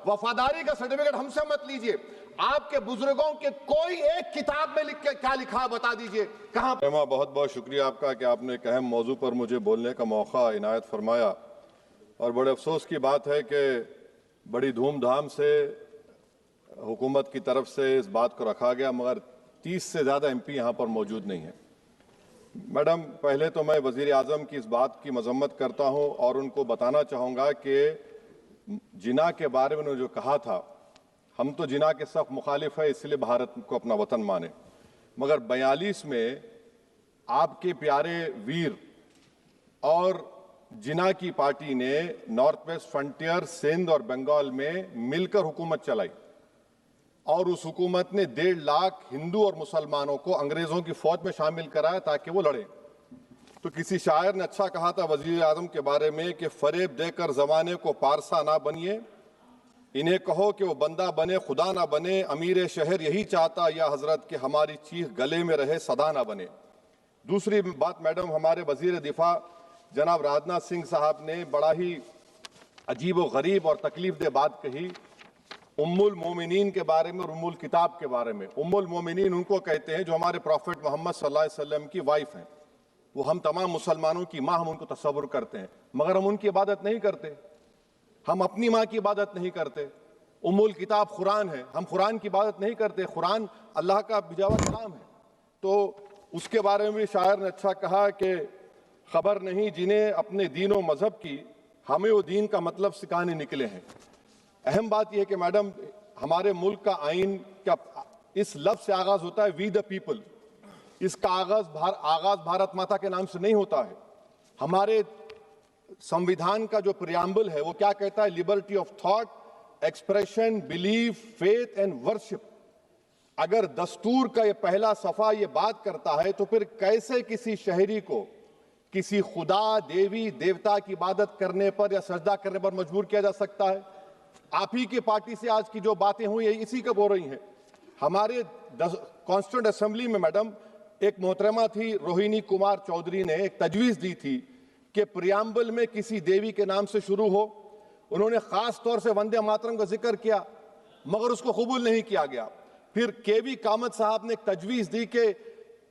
वफादारी का सर्टिफिकेट हमसे मत लीजिए। आपके बुजुर्गों के कोई एक किताब में लिख के क्या लिखा बता दीजिए, कहां? बहुत बहुत शुक्रिया आपका कि आपने एक अहम मौजू पर मुझे बोलने का मौका इनायत फरमाया। और बड़े अफसोस की बात है कि बड़ी धूमधाम से हुकूमत की तरफ से इस बात को रखा गया, मगर 30 से ज़्यादा MP यहाँ पर मौजूद नहीं है। मैडम, पहले तो मैं वज़ीर आज़म की इस बात की मजम्मत करता हूँ और उनको बताना चाहूँगा कि जिना के बारे में उन्होंने जो कहा था, हम तो जिना के सख्त मुखालिफ है, इसलिए भारत को अपना वतन माने, मगर 42 में आपके प्यारे वीर और जिना की पार्टी ने नॉर्थ वेस्ट फ्रंटियर, सिंध और बंगाल में मिलकर हुकूमत चलाई और उस हुकूमत ने 1.5 लाख हिंदू और मुसलमानों को अंग्रेजों की फौज में शामिल कराया ताकि वो लड़े। तो किसी शायर ने अच्छा कहा था वजीर आजम के बारे में कि फरेब देकर जमाने को पारसा ना बनिए, इन्हें कहो कि वो बंदा बने खुदा ना बने, अमीर शहर यही चाहता या हजरत कि हमारी चीख गले में रहे सदा ना बने। दूसरी बात मैडम, हमारे वजीर दिफा जनाब राजनाथ सिंह साहब ने बड़ा ही अजीब व गरीब और तकलीफ दे बात कही उम्मुल मोमिनीन के बारे में और उम्मुल किताब के बारे में। उम्मुल मोमिनीन उनको कहते हैं जो हमारे प्रॉफिट मोहम्मद सल्लल्लाहु अलैहि वसल्लम की वाइफ हैं। वो हम तमाम मुसलमानों की माँ, हम उनको तसव्वुर करते हैं, मगर हम उनकी इबादत नहीं करते। हम अपनी माँ की इबादत नहीं करते। उम्मुल किताब कुरान है, हम कुरान की इबादत नहीं करते। कुरान अल्लाह का भिजावा कलाम है। तो उसके बारे में भी शायर ने अच्छा कहा कि खबर नहीं जिन्हें अपने दीन व मजहब की, हमें वो दीन का मतलब सिखाने निकले हैं। अहम बात यह है कि मैडम, हमारे मुल्क का आइन क्या इस लफ्ज से आगाज होता है, वी द पीपल। इसका आगाज भारत माता के नाम से नहीं होता है। हमारे संविधान का जो प्रियम्बल है वो क्या कहता है? Liberty of thought, expression, belief, faith and worship. अगर दस्तूर का ये पहला सफा ये बात करता है तो फिर कैसे किसी शहरी को किसी खुदा, देवी, देवता की इबादत करने पर या सजदा करने पर मजबूर किया जा सकता है? आप ही की पार्टी से आज की जो बातें हुई है इसी का बोल रही हैं। हमारे कॉन्स्टिट्यूंट असेंबली में मैडम एक मोहतरमा थी रोहिणी कुमार चौधरी ने एक तजवीज़ दी थी कि प्रियम्बल में किसी देवी के नाम से शुरू हो। उन्होंने खास तौर से वंदे मातरम का जिक्र किया, मगर उसको कबूल नहीं किया गया। फिर KV कामत साहब ने एक तजवीज़ दी कि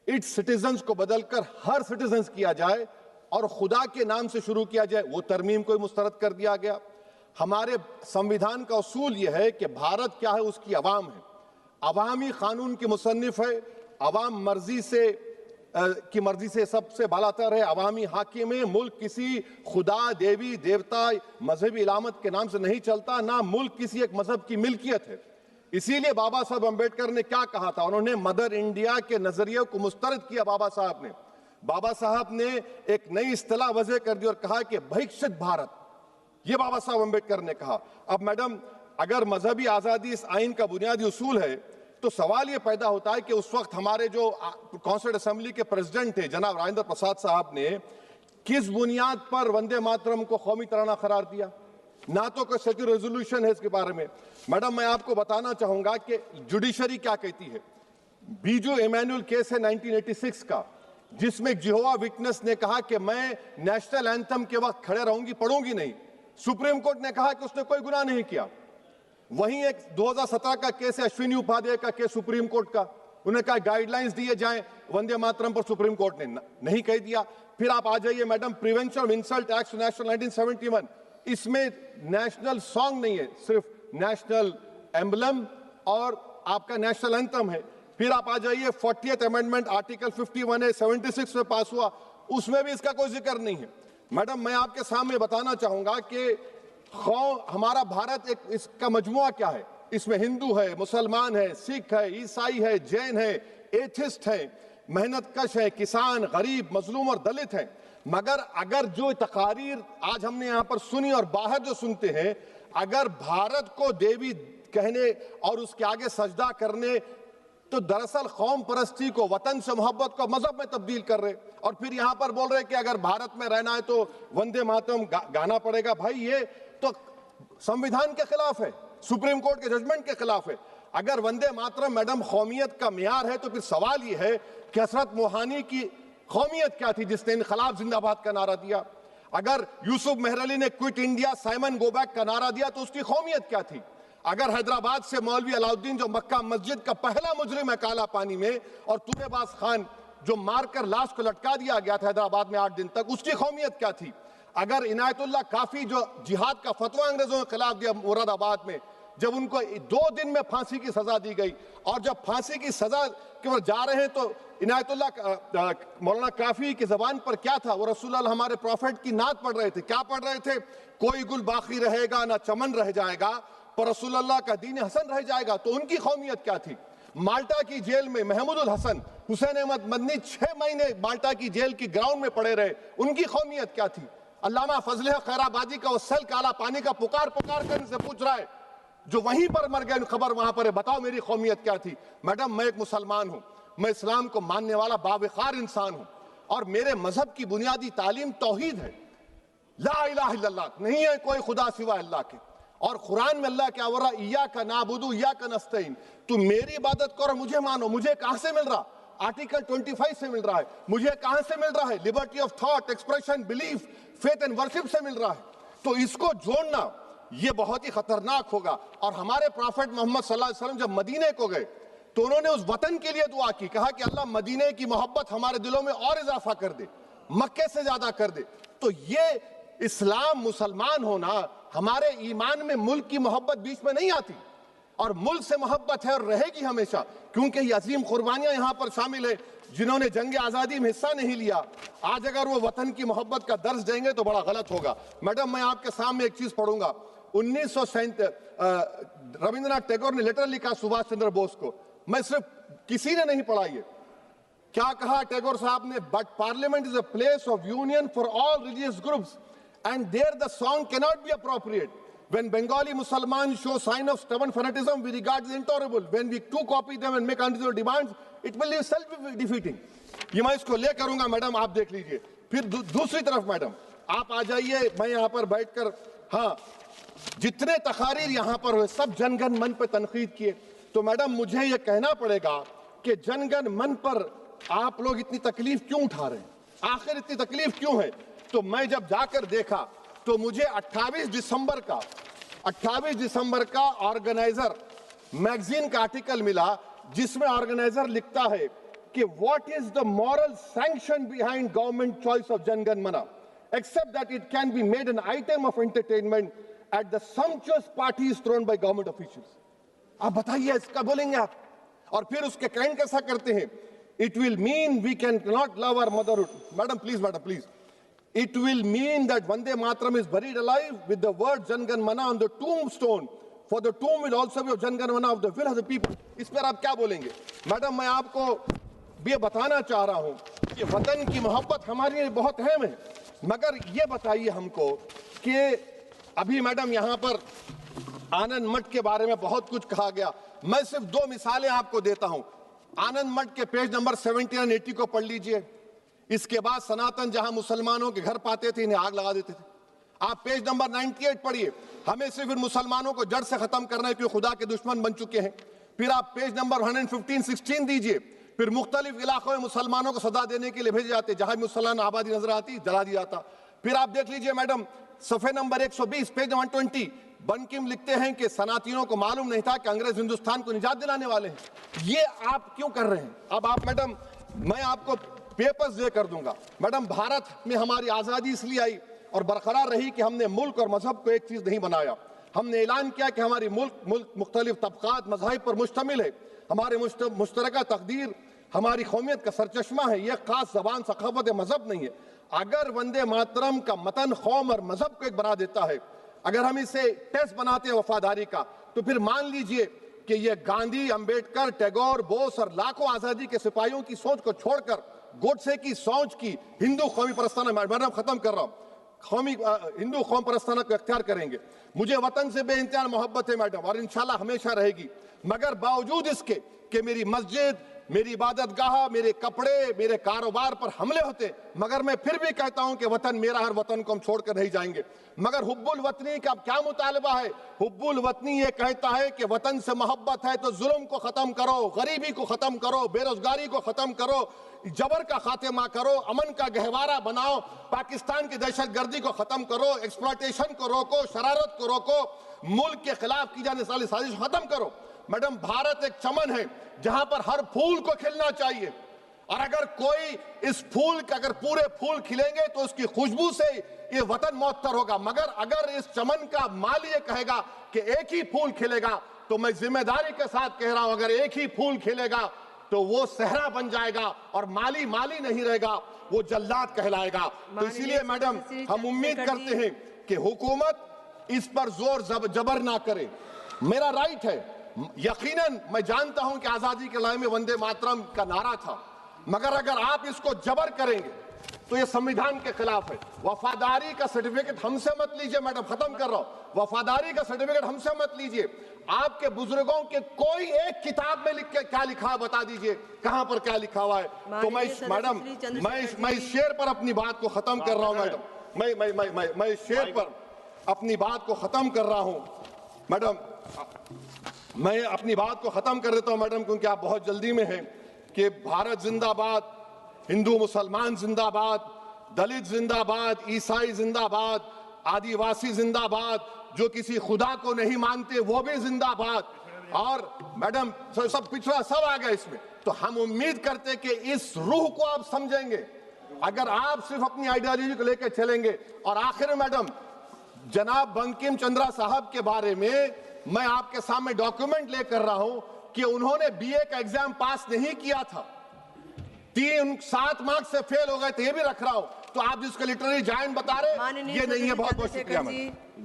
इट्स सिटीजन्स को बदलकर हर सिटीजन्स किया जाए और खुदा के नाम से शुरू किया जाए, वो तरमीम को मुस्तरद कर दिया गया। हमारे संविधान का उसूल यह है कि भारत क्या है, उसकी अवाम है, अवामी कानून की मुसन्निफ है, अवाम की मर्जी से सबसे बालातर है, अवामी हाकिम है। मुल्क किसी खुदा, देवी, देवता, मजहबी इलामत के नाम से नहीं चलता, ना मुल्क किसी एक मजहब की मिल्कियत है। इसीलिए बाबा साहब अम्बेडकर ने क्या कहा था? उन्होंने मदर इंडिया के नजरिए को मुस्तरद किया। बाबा साहब ने एक नई इस्तिलाह वजह कर दी और कहा कि भैक्षित भारत, ये बाबा साहब अम्बेडकर ने कहा। अब मैडम, अगर मजहबी आजादी इस आइन का बुनियादी उसूल है तो सवाल ये पैदा होता है कि उस वक्त हमारे जो कॉन्स्टिट्यूंट असेंबली के प्रेसिडेंट थे जनाब राजेंद्र प्रसाद साहब ने किस बुनियाद पर वंदे मातरम को कौमी तराना करार दिया? ना तो कोई सेक्यूर रेजोल्यूशन है इसके बारे में। मैडम, मैं आपको बताना चाहूंगा कि जुडिशरी क्या कहती है। बीजू इमैनुअल केस है 1986 का, जिसमें जिहोवा विटनेस ने कहा कि मैं नेशनल एंथम के वक्त खड़े रहूंगी, पढ़ूंगी नहीं। सुप्रीम कोर्ट ने कहा कि उसने कोई गुनाह नहीं किया। वहीं एक 2017 का केस है अश्विनी उपाध्याय का केस सुप्रीम कोर्ट का, उन्हें कहा गाइडलाइंस दिए जाएं वंदे मातरम पर, सुप्रीम कोर्ट ने नहीं कह दिया। फिर आप आ जाइए madam, prevention of insult act national 1971, इसमें नेशनल सॉन्ग नहीं है, सिर्फ नेशनल एम्बलम और आपका नेशनल एंथम है। फिर आप आ जाइए 40th अमेंडमेंट आर्टिकल 51 है, 76 में पास हुआ, उसमें भी इसका कोई जिक्र नहीं है। मैडम, मैं आपके सामने बताना चाहूंगा कि हमारा भारत एक इसका मजमुआ क्या है। इसमें हिंदू है, मुसलमान है, सिख है, ईसाई है, जैन है, एथिस्ट है, मेहनतकश है, किसान, गरीब, मजलूम और दलित है। मगर अगर जो तकारीर आज हमने यहाँ पर सुनी और बाहर जो सुनते हैं, अगर भारत को देवी कहने और उसके आगे सजदा करने, तो दरअसल कौम परस्ती को, वतन से मोहब्बत को मजहब में तब्दील कर रहे, और फिर यहाँ पर बोल रहे कि अगर भारत में रहना है तो वंदे मातरम गाना पड़ेगा। भाई, ये तो संविधान के खिलाफ है, सुप्रीम कोर्ट के जजमेंट के खिलाफ है। अगर वंदे मातरम मैडम कौमियत का मियार है तो फिर सवाल ये है कि हजरत मोहानी की कौमियत क्या थी जिसने इनकलाब जिंदाबाद का नारा दिया? अगर यूसुफ मेहर अली ने quit India, Simon go back का नारा दिया तो उसकी कौमियत क्या थी? अगर हैदराबाद से मौलवी अलाउद्दीन जो मक्का मस्जिद का पहला मुजरिम है काला पानी में, और तूबेबाज खान जो मारकर लाश को लटका दिया गया था हैदराबाद में 8 दिन तक, उसकी कौमियत क्या थी? अगर इनायतुल्लाह काफी जो जिहाद का फतवा अंग्रेजों के खिलाफ दिया मुरादाबाद में, जब उनको 2 दिन में फांसी की सजा दी गई, और जब फांसी की सजा के ओर जा रहे हैं तो इनायतुल्लाह मौलाना काफी की जबान पर क्या था? वो रसूलुल्लाह हमारे प्रॉफिट की नात पढ़ रहे थे। क्या पढ़ रहे थे? कोई गुल बाकी रहेगा ना चमन रह जाएगा, पर रसूलुल्लाह का दीन हसन रह जाएगा। तो उनकी कौमियत क्या थी? माल्टा की जेल में महमूदुल हसन, हुसैन अहमद मदनी 6 महीने माल्टा की जेल की ग्राउंड में पड़े रहे, उनकी कौमियत क्या थी? अल्लामा फजल खैराबादी का वो सल काला पानी का पुकार पुकार कर इनसे पूछ रहा है, जो वहीं पर मर गए, खबर वहां पर है, बताओ मेरी कौमियत क्या थी? मैडम, मैं एक मुसलमान हूं, मैं इस्लाम को मानने वाला बावकार इंसान हूं, और मेरे मजहब की बुनियादी तालीम तौहीद है, ला इलाहा इल्लल्लाह, नहीं है कोई खुदा सिवा अल्लाह के। और कुरान में अल्लाह क्या बोल रहा? इय्याका नाबुदु इय्याका नस्तईन, तुम मेरी इबादत करो, मुझे मानो। मुझे कहां से मिल रहा? आर्टिकल 25 से मिल रहा है। मुझे कहां से मिल रहा है? Liberty of thought, expression, belief, faith and worship से मिल रहा है। तो इसको जोड़ना ये बहुत ही खतरनाक होगा। और हमारे प्रॉफेट मोहम्मद सल्लल्लाहु अलैहि वसल्लम जब मदीने को गए तो उन्होंने उस वतन के लिए दुआ की, कहा कि अल्लाह मदीने की मोहब्बत हमारे दिलों में और इजाफा कर दे, मक्के से ज्यादा कर दे। तो ये इस्लाम, मुसलमान होना, हमारे ईमान में मुल्क की मोहब्बत बीच में नहीं आती, और मुल्क से मोहब्बत है और रहेगी हमेशा, क्योंकि ये अजीम कुर्बानियां यहां पर शामिल है जिन्होंने जंग आजादी में हिस्सा नहीं लिया। आज अगर वो वतन की मोहब्बत का दर्ज देंगे तो बड़ा गलत होगा। मैडम, मैं आपके सामने एक चीज पढ़ूंगा। 1937 रविंद्रनाथ टैगोर ने लेटर लिखा सुभाष चंद्र बोस को, मैं सिर्फ किसी ने नहीं पढ़ा ये। क्या कहा टैगोर साहब ने? But parliament is a place of union for all religious groups and there the song cannot be appropriate. When Bengali Muslims show sign of stubborn fanatism, we regard it intolerable. When we too copy them and make unreasonable demands, it will be self-defeating. ये मैं इसको ले करूंगा madam, आप देख लीजिए। फिर दूसरी तरफ मैडम आप आ जाइए, मैं यहाँ पर बैठकर, हाँ, जितने तकारीर यहाँ पर हुए सब जनगण मन पर तनकीद किए, तो मैडम मुझे ये कहना पड़ेगा कि जनगण मन पर आप लोग इतनी तकलीफ क्यों उठा रहे हैं? आखिर इतनी तकलीफ क्यों है? तो मैं जब जाकर देखा तो मुझे 28 दिसंबर का ऑर्गेनाइजर मैगजीन का आर्टिकल मिला, जिसमें ऑर्गेनाइजर लिखता है कि what is the moral sanction behind government choice of Janagana Mana, except that it can be made an item of entertainment at the sumptuous parties thrown by government officials. आप बताइए, इसका बोलेंगे आप? और फिर उसके काइंड कैसा करते हैं? It will mean we cannot love our motherhood. Madam please, it will mean that Vande Mataram is buried alive with the word Jan Gan Mana on the tombstone, for the tomb will also be of Jan Gan Mana of the will of the people. इस पर आप क्या बोलेंगे? Madam, मैं आपको ये बताना चाह रहा हूं कि वतन की मोहब्बत हमारे लिए बहुत अहम है, मगर ये बताइए हमको कि अभी मैडम यहाँ पर आनंद मठ के बारे में बहुत कुछ कहा गया। मैं सिर्फ 2 मिसालें आपको देता हूं। आनंद मठ के पेज नंबर 70 और 80 को पढ़ लीजिए। इसके बाद सनातन जहां मुसलमानों के घर पाते थे, इन्हें आग लगा देते थे। आप पेज नंबर 98 पढ़िए, हमें सिर्फ इन मुसलमानों को जड़ से खत्म करना है क्योंकि खुदा के दुश्मन बन चुके हैं। फिर आप पेज नंबर 115-16 दीजिए, फिर मुख्तलिफ इलाकों में मुसलमानों को सदा देने के लिए भेजे जाते, जहां मुसलमान आबादी नजर आती जला दिया जाता। फिर आप देख लीजिए मैडम, सफे नंबर 120 पेज 120, बंकिम लिखते हैं कि सनातियों को मालूम नहीं था कि अंग्रेज हिंदुस्तान को निजात दिलाने वाले हैं। ये आप क्यों कर रहे हैं? अब आप मैडम, मैं आपको पेपर्स दे कर दूंगा। मैडम, भारत में हमारी आजादी इसलिए आई और बरकरार रही कि हमने मुल्क और मजहब को एक चीज नहीं बनाया। हमने ऐलान किया कि हमारी मुल्क मुख्तलिफ तबकात मज़ाहिब पर मुश्तमिल है, हमारे मुश्तरका तकदीर हमारी कौमियत का सरचश्मा है, यह खास जबान सकाफत मजहब नहीं है। अगर वंदे मातरम का मतन कौम और मजहब को एक बना देता है, अगर हम इसे टेस्ट बनाते हैं वफादारी का, तो फिर मान लीजिए कि यह गांधी, अंबेडकर, टैगोर, बोस और लाखों आजादी के सिपाहियों की सोच को छोड़कर गोडसे की सोच की हिंदू कौमी परस्ताना, मैडम खत्म कर रहा हूं, कौमी हिंदू कौम परस्ताना को अख्तियार करेंगे। मुझे वतन से बेइंतहा मोहब्बत है मैडम, और इंशाल्लाह हमेशा रहेगी, मगर बावजूद इसके कि मेरी मस्जिद, मेरी इबादत गाह, मेरे कपड़े, मेरे कारोबार पर हमले होते, मगर मैं फिर भी कहता हूं कि वतन मेरा, हर वतन को हम छोड़कर नहीं जाएंगे। मगर हुब्बुल वतनी का क्या मुतालबा है? हुब्बुल वतनी ये कहता है कि वतन से मोहब्बत है तो जुल्म को खत्म करो, गरीबी को खत्म करो, बेरोजगारी को खत्म करो, जबर का खात्मा करो, अमन का गहवारा बनाओ, पाकिस्तान की दहशतगर्दी को खत्म करो, एक्सप्लॉयटेशन को रोको, शरारत को रोको, मुल्क के खिलाफ की जाने वाली साजिश खत्म करो। मैडम, भारत एक चमन है जहां पर हर फूल को खिलना चाहिए, और अगर कोई इस फूल के अगर पूरे फूल खिलेंगे तो उसकी खुशबू से ये वतन मुअत्तर होगा, मगर अगर इस चमन का माली ये कहेगा कि एक ही फूल खिलेगा, तो मैं जिम्मेदारी के साथ कह रहा हूं, अगर एक ही फूल खिलेगा तो वो सहरा बन जाएगा और माली माली नहीं रहेगा, वो जल्लाद कहलाएगा। तो इसीलिए मैडम, हम उम्मीद करते हैं कि हुकूमत इस पर जोर जबर ना करे। मेरा राइट है, यकीनन मैं जानता हूं कि आजादी के लड़ाई में वंदे मातरम का नारा था, मगर अगर आप इसको जबर करेंगे तो ये संविधान के खिलाफ है। वफादारी का सर्टिफिकेट हमसे मत लीजिए मैडम, खत्म कर रहा हूं, वफादारी का सर्टिफिकेट हमसे मत लीजिए। आपके बुजुर्गों के कोई एक किताब में लिख के क्या लिखा है बता दीजिए, कहां पर क्या लिखा हुआ है। तो मैं मैडम, मैं इस शेर पर अपनी बात को खत्म कर रहा हूं मैडम, मैं इस शेर पर अपनी बात को खत्म कर रहा हूं मैडम, मैं अपनी बात को खत्म कर देता हूं मैडम, क्योंकि आप बहुत जल्दी में हैं। कि भारत जिंदाबाद, हिंदू मुसलमान जिंदाबाद, दलित जिंदाबाद, ईसाई जिंदाबाद, आदिवासी जिंदाबाद, जो किसी खुदा को नहीं मानते वो भी जिंदाबाद, और मैडम सब पिछड़ा सब आ गया इसमें। तो हम उम्मीद करते कि इस रूह को आप समझेंगे, अगर आप सिर्फ अपनी आइडियोलॉजी को लेकर चलेंगे। और आखिर में मैडम, जनाब बंकिम चंद्रा साहब के बारे में मैं आपके सामने डॉक्यूमेंट लेकर रहा हूं कि उन्होंने बीए का एग्जाम पास नहीं किया था, 7 मार्क्स से फेल हो गए थे, ये भी रख रहा हूं। तो आप जिसको लिटरेरी जायंट बता रहे, ये नहीं है। बहुत बहुत शुक्रिया मैडम।